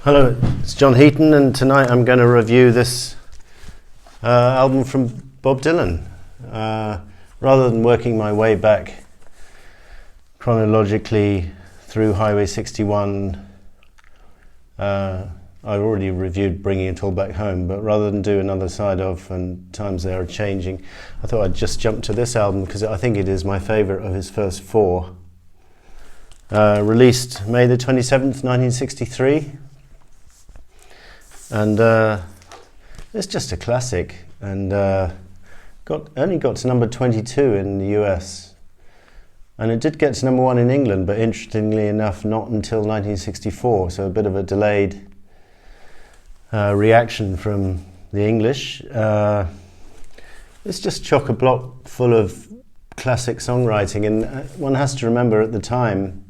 Hello, it's John Heaton, and tonight I'm going to review this album from Bob Dylan. Rather than working my way back chronologically through Highway 61, I already reviewed Bringing It All Back Home, but rather than do another side of and Times They Are Changing, I thought I'd just jump to this album because I think it is my favourite of his first four. Released May the 27th, 1963. And it's just a classic, and only got to number 22 in the US, and it did get to number 1 in England, but interestingly enough not until 1964, so a bit of a delayed reaction from the English. It's just chock-a-block full of classic songwriting, and one has to remember at the time,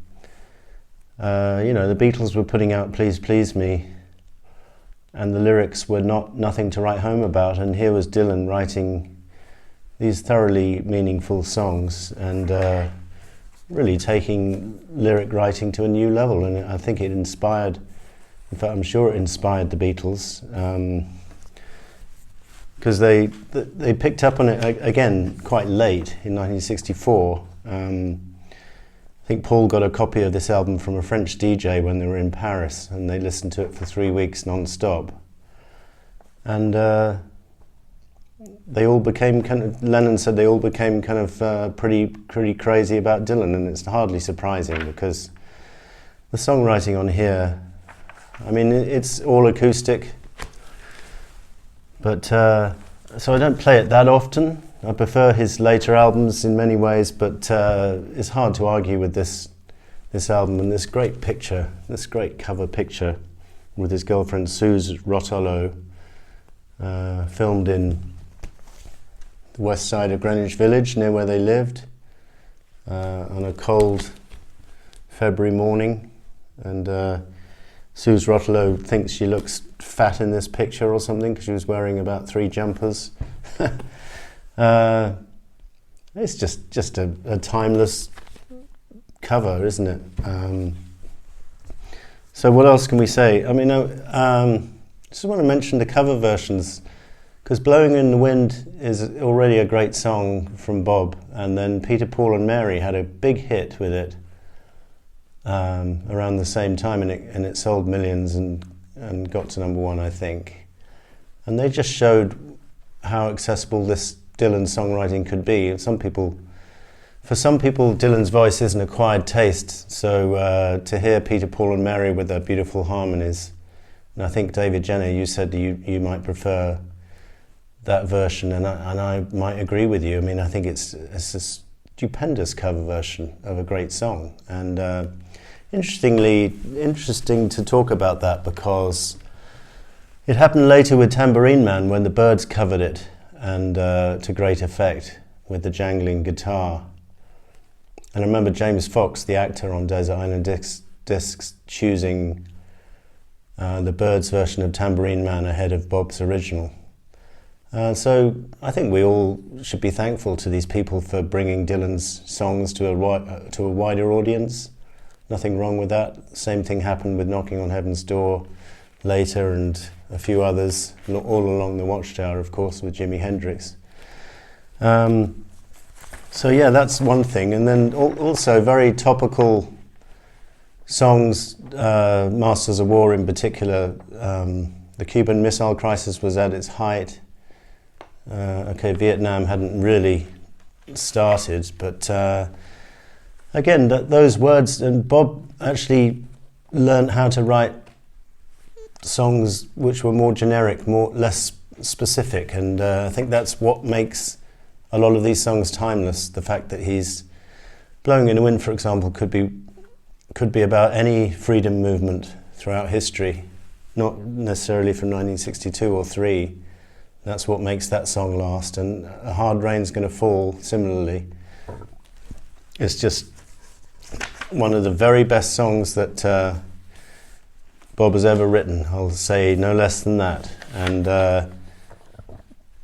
the Beatles were putting out Please Please Me, and the lyrics were nothing to write home about, and here was Dylan writing these thoroughly meaningful songs and really taking lyric writing to a new level. And I think it inspired, in fact I'm sure it inspired the Beatles, because they picked up on it again quite late in 1964. I think Paul got a copy of this album from a French DJ when they were in Paris, and they listened to it for 3 weeks non-stop. And they all became Lennon said they all became kind of pretty crazy about Dylan, and it's hardly surprising because the songwriting on here, I mean, it's all acoustic, but so I don't play it that often. I prefer his later albums in many ways, but it's hard to argue with this album and this great picture, this great cover picture with his girlfriend Suze Rotolo, filmed in the west side of Greenwich Village, near where they lived, on a cold February morning. And Suze Rotolo thinks she looks fat in this picture or something because she was wearing about 3 jumpers. It's just a timeless cover, isn't it? So what else can we say? I mean, just want to mention the cover versions, because Blowing in the Wind is already a great song from Bob, and then Peter, Paul and Mary had a big hit with it around the same time, and it sold millions and got to number 1, I think. And they just showed how accessible this Dylan songwriting could be. And for some people, Dylan's voice is an acquired taste. So to hear Peter, Paul and Mary with their beautiful harmonies, and I think David Jenner, you said you might prefer that version, and I might agree with you. I mean, I think it's a stupendous cover version of a great song, and interesting to talk about that because it happened later with Tambourine Man when the Byrds covered it, and to great effect with the jangling guitar. And I remember James Fox, the actor on Desert Island Discs, choosing the Byrds version of Tambourine Man ahead of Bob's original. So I think we all should be thankful to these people for bringing Dylan's songs to a wider audience. Nothing wrong with that. Same thing happened with Knocking on Heaven's Door later, and a few others, all along the Watchtower, of course, with Jimi Hendrix. So yeah, that's one thing. And then also very topical songs, Masters of War in particular. The Cuban Missile Crisis was at its height. Vietnam hadn't really started, but again, those words, and Bob actually learned how to write songs which were more generic, less specific, and I think that's what makes a lot of these songs timeless. The fact that he's Blowing in the Wind, for example, could be about any freedom movement throughout history, not necessarily from 1962 or 3. That's what makes that song last. And A Hard Rain's Gonna Fall, similarly, it's just one of the very best songs that Bob has ever written. I'll say no less than that. And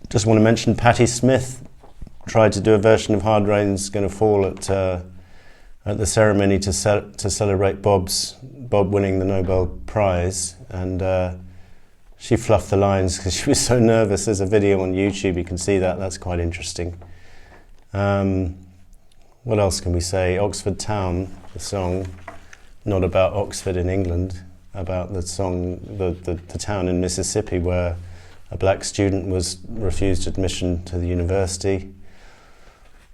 just want to mention Patti Smith tried to do a version of Hard Rain's Gonna Fall at at the ceremony to celebrate Bob winning the Nobel Prize, and she fluffed the lines because she was so nervous. There's a video on YouTube, you can see that. That's quite interesting. What else can we say? Oxford Town, the song, not about Oxford in England, about the song, the town in Mississippi where a black student was refused admission to the university.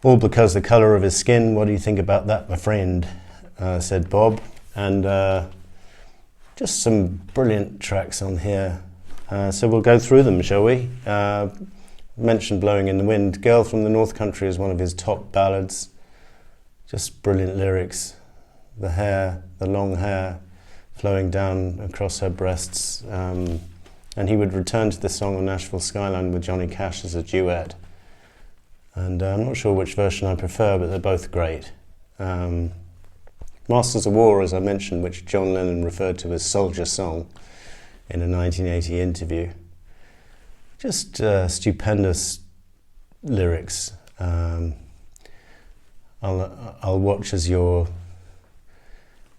All because the colour of his skin. What do you think about that, my friend? Said Bob. And just some brilliant tracks on here. So we'll go through them, shall we? Mentioned Blowing in the Wind. Girl from the North Country is one of his top ballads. Just brilliant lyrics. The hair, the long hair, flowing down across her breasts. And he would return to the song on Nashville Skyline with Johnny Cash as a duet. And I'm not sure which version I prefer, but they're both great. Masters of War, as I mentioned, which John Lennon referred to as Soldier Song in a 1980 interview. Just stupendous lyrics. I'll watch as your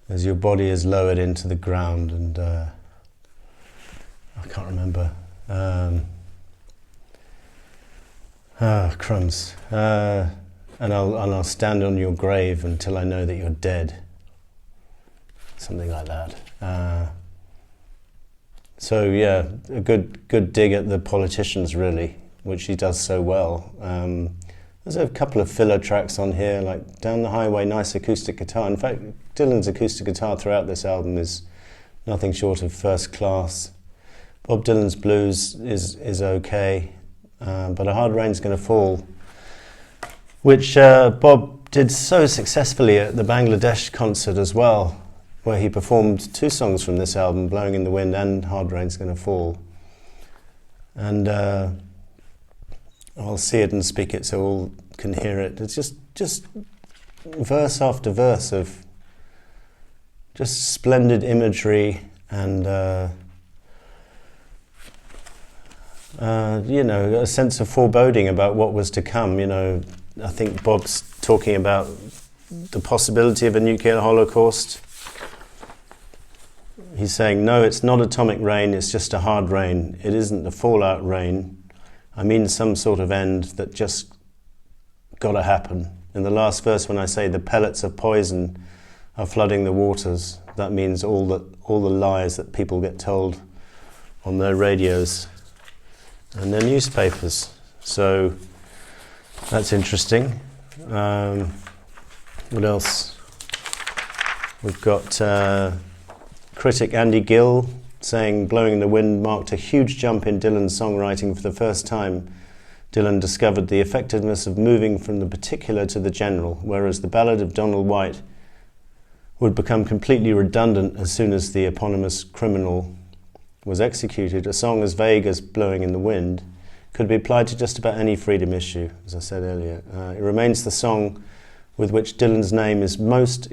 body is lowered into the ground, and I can't remember. Crumbs. And I'll stand on your grave until I know that you're dead. Something like that. So yeah, a good dig at the politicians, really, which he does so well. There's a couple of filler tracks on here, like Down the Highway, nice acoustic guitar. In fact, Dylan's acoustic guitar throughout this album is nothing short of first class. Bob Dylan's blues is okay, but A Hard Rain's Gonna Fall, which Bob did so successfully at the Bangladesh concert as well, where he performed two songs from this album, Blowing in the Wind and Hard Rain's Gonna Fall. And I'll see it and speak it so all can hear it. It's just verse after verse of just splendid imagery and a sense of foreboding about what was to come. I think Bob's talking about the possibility of a nuclear holocaust. He's saying, no, it's not atomic rain, it's just a hard rain. It isn't the fallout rain. I mean some sort of end that just got to happen. In the last verse, when I say the pellets of poison are flooding the waters, that means all the lies that people get told on their radios and their newspapers. So that's interesting. What else? We've got critic Andy Gill saying Blowing in the Wind marked a huge jump in Dylan's songwriting. For the first time, Dylan discovered the effectiveness of moving from the particular to the general, whereas the ballad of Donald White would become completely redundant as soon as the eponymous criminal was executed. A song as vague as Blowing in the Wind could be applied to just about any freedom issue, as I said earlier. It remains the song with which Dylan's name is most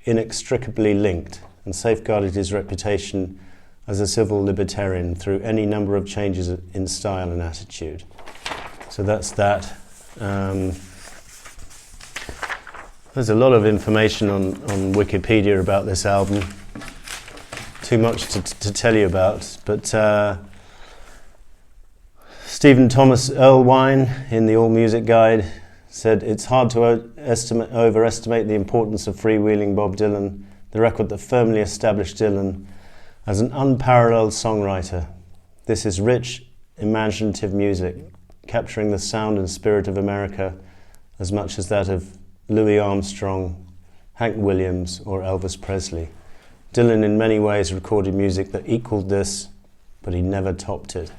inextricably linked, and safeguarded his reputation as a civil libertarian through any number of changes in style and attitude. So that's that. There's a lot of information on Wikipedia about this album. Too much to tell you about, but Stephen Thomas Erlewine in the All Music Guide said, it's hard to overestimate the importance of Freewheeling Bob Dylan, the record that firmly established Dylan as an unparalleled songwriter. This is rich, imaginative music, capturing the sound and spirit of America as much as that of Louis Armstrong, Hank Williams, or Elvis Presley. Dylan in many ways recorded music that equaled this, but he never topped it.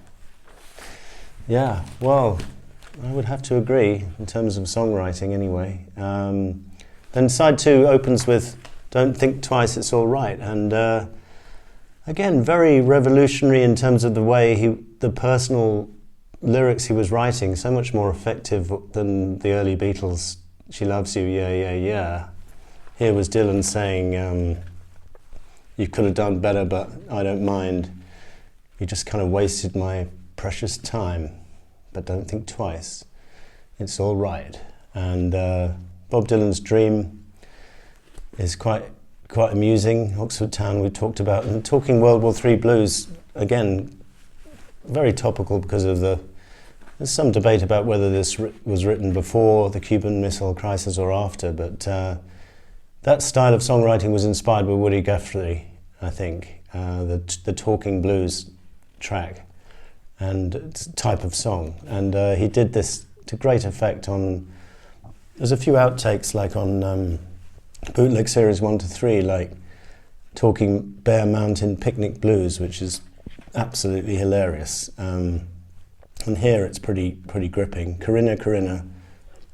Yeah, well, I would have to agree in terms of songwriting anyway. Then side two opens with Don't Think Twice, It's All Right. And again, very revolutionary in terms of the way the personal lyrics he was writing, so much more effective than the early Beatles, She Loves You, Yeah, Yeah, Yeah. Here was Dylan saying, you could have done better, but I don't mind. You just kind of wasted my precious time, but don't think twice. It's all right. And Bob Dylan's dream is quite amusing. Oxford Town we talked about, and talking World War III blues, again, very topical because of there's some debate about whether this was written before the Cuban Missile Crisis or after, but that style of songwriting was inspired by Woody Guthrie, I think, the talking blues track and type of song. And he did this to great effect on, there's a few outtakes like on Bootleg Series 1 to 3, like Talking Bear Mountain Picnic Blues, which is absolutely hilarious. And here it's pretty gripping. Corinna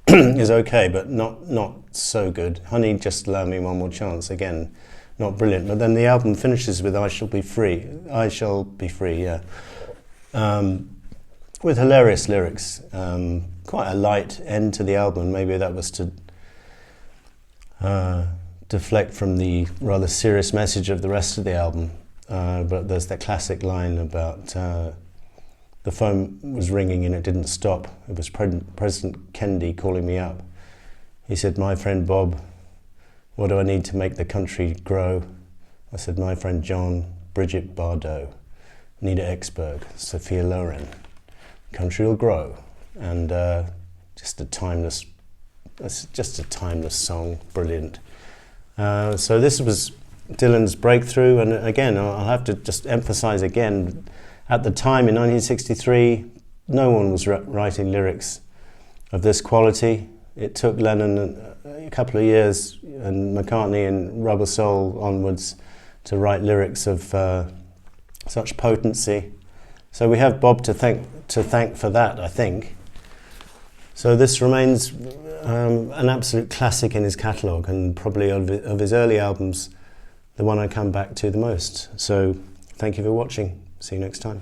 is okay, but not so good. Honey, Just Allow Me One More Chance, again, not brilliant. But then the album finishes with I Shall Be Free. I Shall Be Free, yeah. With hilarious lyrics. Quite a light end to the album. Maybe that was to deflect from the rather serious message of the rest of the album. But there's that classic line about the phone was ringing and it didn't stop. It was President Kennedy calling me up. He said, "My friend Bob, what do I need to make the country grow?" I said, "My friend John, Bridget Bardot, Nita Exberg, Sophia Loren. Country will grow." And just a timeless song, brilliant. So this was Dylan's breakthrough, and again, I'll have to just emphasize again, at the time in 1963, no one was writing lyrics of this quality. It took Lennon a couple of years, and McCartney and Rubber Soul onwards, to write lyrics of such potency. So we have Bob to thank for that, I think. So this remains an absolute classic in his catalogue, and probably of his early albums, the one I come back to the most. So thank you for watching. See you next time.